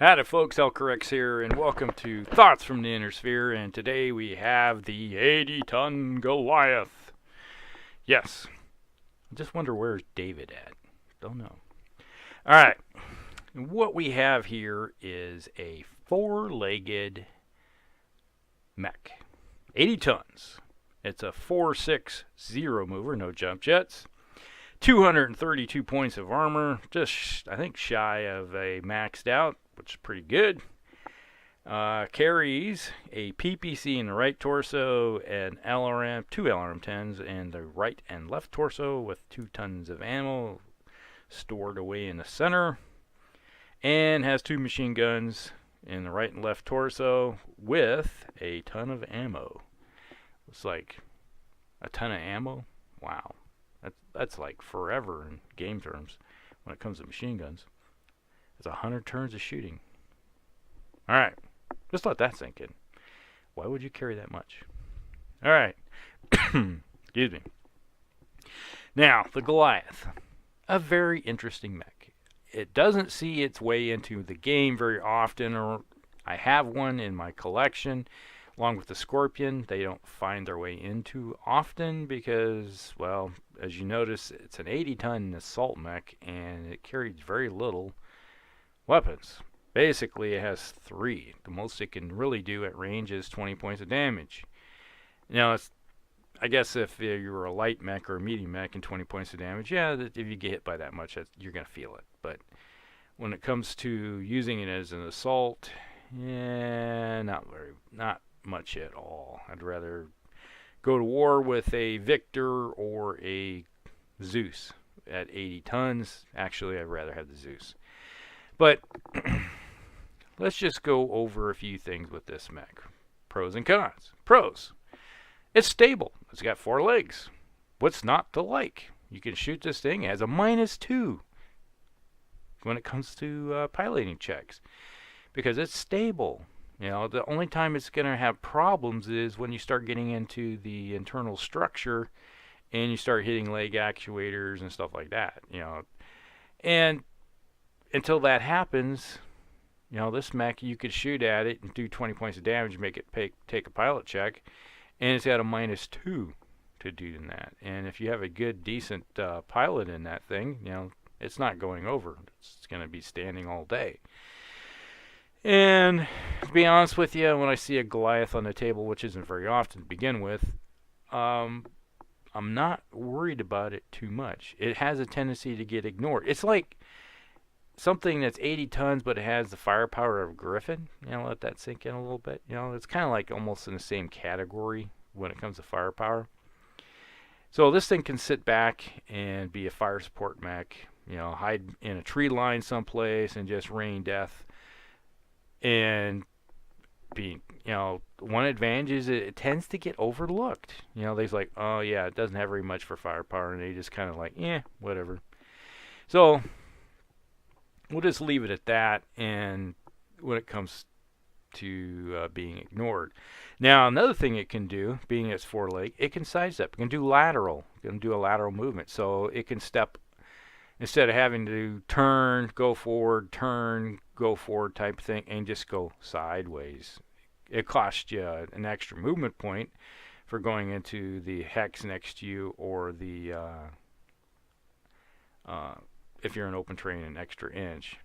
Howdy folks, Elcorex here, and welcome to Thoughts from the Inner Sphere, and today we have the 80-ton Goliath. Yes, I just wonder where's David at? Don't know. Alright, what we have here is a four-legged mech. 80 tons. It's a 460 mover, no jump jets. 232 points of armor, just I think shy of a maxed out, which is pretty good. Carries a PPC in the right torso, and LRM, two LRM-10s in the right and left torso with 2 tons of ammo stored away in the center, and has 2 machine guns in the right and left torso with a ton of ammo. It's like a ton of ammo. Wow. That's like forever in game terms when it comes to machine guns. It's 100 turns of shooting. Alright, just let that sink in. Why would you carry that much? Alright, excuse me. Now, the Goliath. A very interesting mech. It doesn't see its way into the game very often, or I have one in my collection. Along with the Scorpion, they don't find their way into often because, well, as you notice, it's an 80-ton assault mech and it carries very little weapons. Basically, it has 3. The most it can really do at range is 20 points of damage. Now, I guess if you're a light mech or a medium mech and 20 points of damage, yeah, if you get hit by that much, you're going to feel it. But when it comes to using it as an assault, yeah, not much at all. I'd rather go to war with a Victor or a Zeus at 80 tons. Actually, I'd rather have the Zeus. But let's just go over a few things with this mech. Pros and cons. Pros. It's stable. It's got 4 legs. What's not to like? You can shoot this thing. It has a -2 when it comes to piloting checks because it's stable. You know, the only time it's going to have problems is when you start getting into the internal structure and you start hitting leg actuators and stuff like that, you know. And until that happens, you know, this mech, you could shoot at it and do 20 points of damage, make it take a pilot check, and it's got a -2 to do in that. And if you have a good, decent pilot in that thing, you know, it's not going over. It's going to be standing all day. And to be honest with you, when I see a Goliath on the table, which isn't very often to begin with, I'm not worried about it too much. It has a tendency to get ignored. It's like something that's 80 tons, but it has the firepower of Griffin. You know, let that sink in a little bit. You know, it's kind of like almost in the same category when it comes to firepower. So this thing can sit back and be a fire support mech. You know, hide in a tree line someplace and just rain death. And be, you know, one advantage is it tends to get overlooked. You know, they's like, oh yeah, it doesn't have very much for firepower, and they just kind of like, whatever. So we'll just leave it at that. And when it comes to being ignored, now another thing it can do, being its 4 leg, it can sidestep. It can do lateral. It can do a lateral movement, so it can step. Instead of having to turn, go forward type thing, and just go sideways. It costs you an extra movement point for going into the hex next to you, or the if you're in open terrain, an extra inch.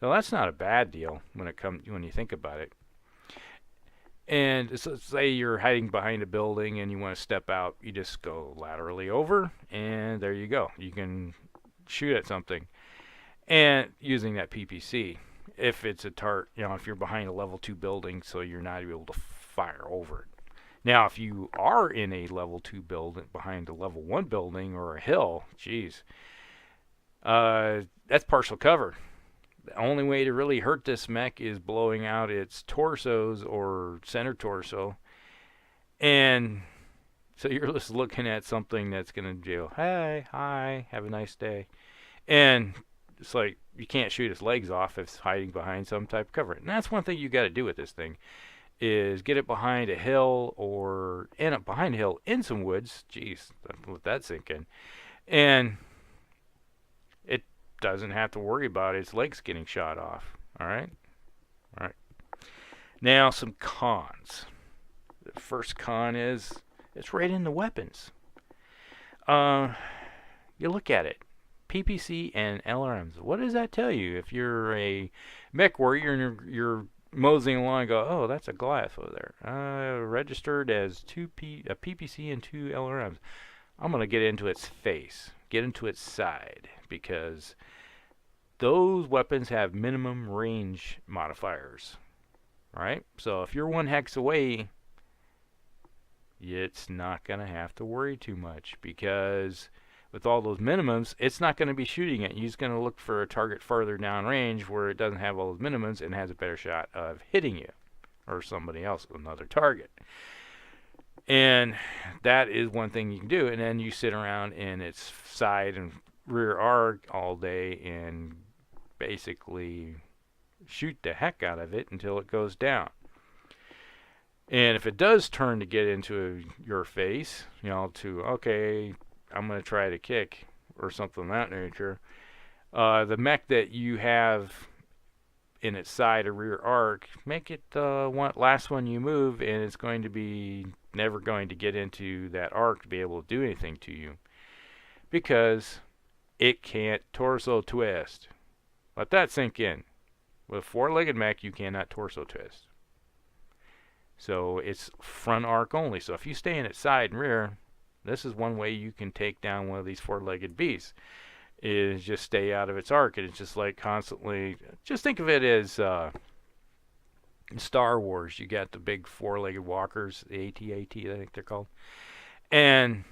So that's not a bad deal when you think about it. And so say you're hiding behind a building and you want to step out, you just go laterally over, and there you go. You can shoot at something, and using that PPC, if it's a if you're behind a level 2 building, so you're not able to fire over it. Now, if you are in a level 2 building behind a level 1 building or a hill, geez, that's partial cover. The only way to really hurt this mech is blowing out its torsos or center torso, and so you're just looking at something that's going to do, hey, hi, have a nice day. And it's like you can't shoot its legs off if it's hiding behind some type of cover. And that's one thing you got to do with this thing, is get it behind a hill or behind a hill in some woods. Jeez, let that sink in. And it doesn't have to worry about its legs getting shot off. All right? All right. Now some cons. The first con is it's right in the weapons. You look at it. PPC and LRMs. What does that tell you? If you're a mech warrior and you're moseying along and go, oh, that's a Goliath over there. Registered as a PPC and 2 LRMs. I'm going to get into its face, get into its side, because those weapons have minimum range modifiers, right? So if you're 1 hex away, it's not going to have to worry too much, because with all those minimums, it's not going to be shooting it. You're just going to look for a target farther down range where it doesn't have all those minimums and has a better shot of hitting you or somebody else, another target. And that is one thing you can do. And then you sit around in its side and rear arc all day and basically shoot the heck out of it until it goes down. And if it does turn to get into your face, okay, I'm going to try to kick or something of that nature, the mech that you have in its side or rear arc, make it last one you move, and it's going to be never going to get into that arc to be able to do anything to you, because it can't torso twist. Let that sink in. With a 4-legged mech, you cannot torso twist. So it's front arc only. So if you stay in its side and rear, this is one way you can take down one of these 4-legged beasts, is just stay out of its arc. And it's just like constantly, just think of it as in Star Wars, you got the big 4-legged walkers, the AT-AT, I think they're called. And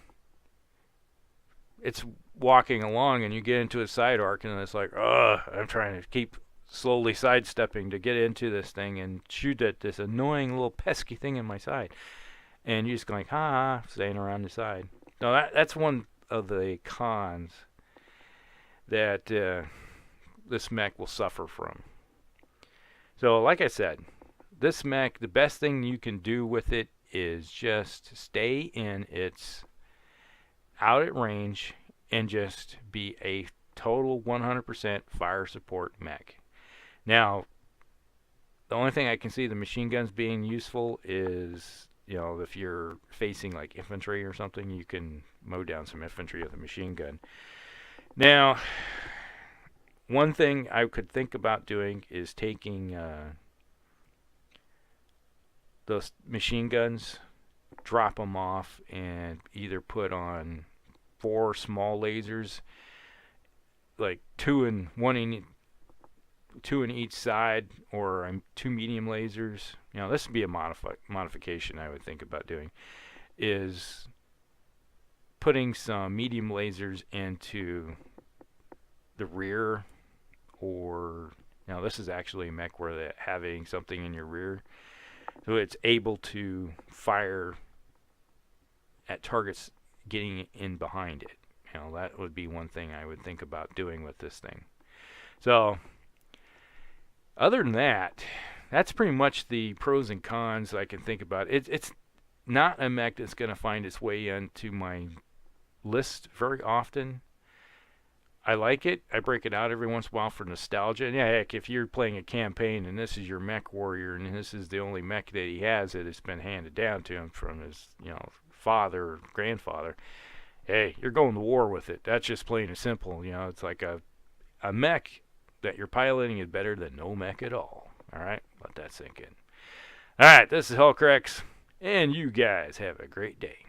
it's walking along and you get into a side arc and it's like, I'm trying to keep slowly sidestepping to get into this thing and shoot at this annoying little pesky thing in my side. And you're just going, staying around the side. Now that's one of the cons that this mech will suffer from. So like I said, this mech, the best thing you can do with it is just stay in its out at range and just be a total 100% fire support mech. Now, the only thing I can see the machine guns being useful is, if you're facing like infantry or something, you can mow down some infantry with a machine gun. Now, one thing I could think about doing is taking those machine guns, drop them off, and either put on 4 small lasers, like 2 in each side, or 2 medium lasers. This would be a modification I would think about doing, is putting some medium lasers into the rear, or this is actually a mech where they're having something in your rear, so it's able to fire at targets getting in behind it. That would be one thing I would think about doing with this thing. So other than that, that's pretty much the pros and cons I can think about. It's not a mech that's going to find its way into my list very often. I like it. I break it out every once in a while for nostalgia. And yeah, heck, if you're playing a campaign and this is your mech warrior and this is the only mech that he has that has been handed down to him from his, father or grandfather, hey, you're going to war with it. That's just plain and simple. It's like a mech that you're piloting is better than no mech at all. All right? Let that sink in. All right, this is Hellcrex, and you guys have a great day.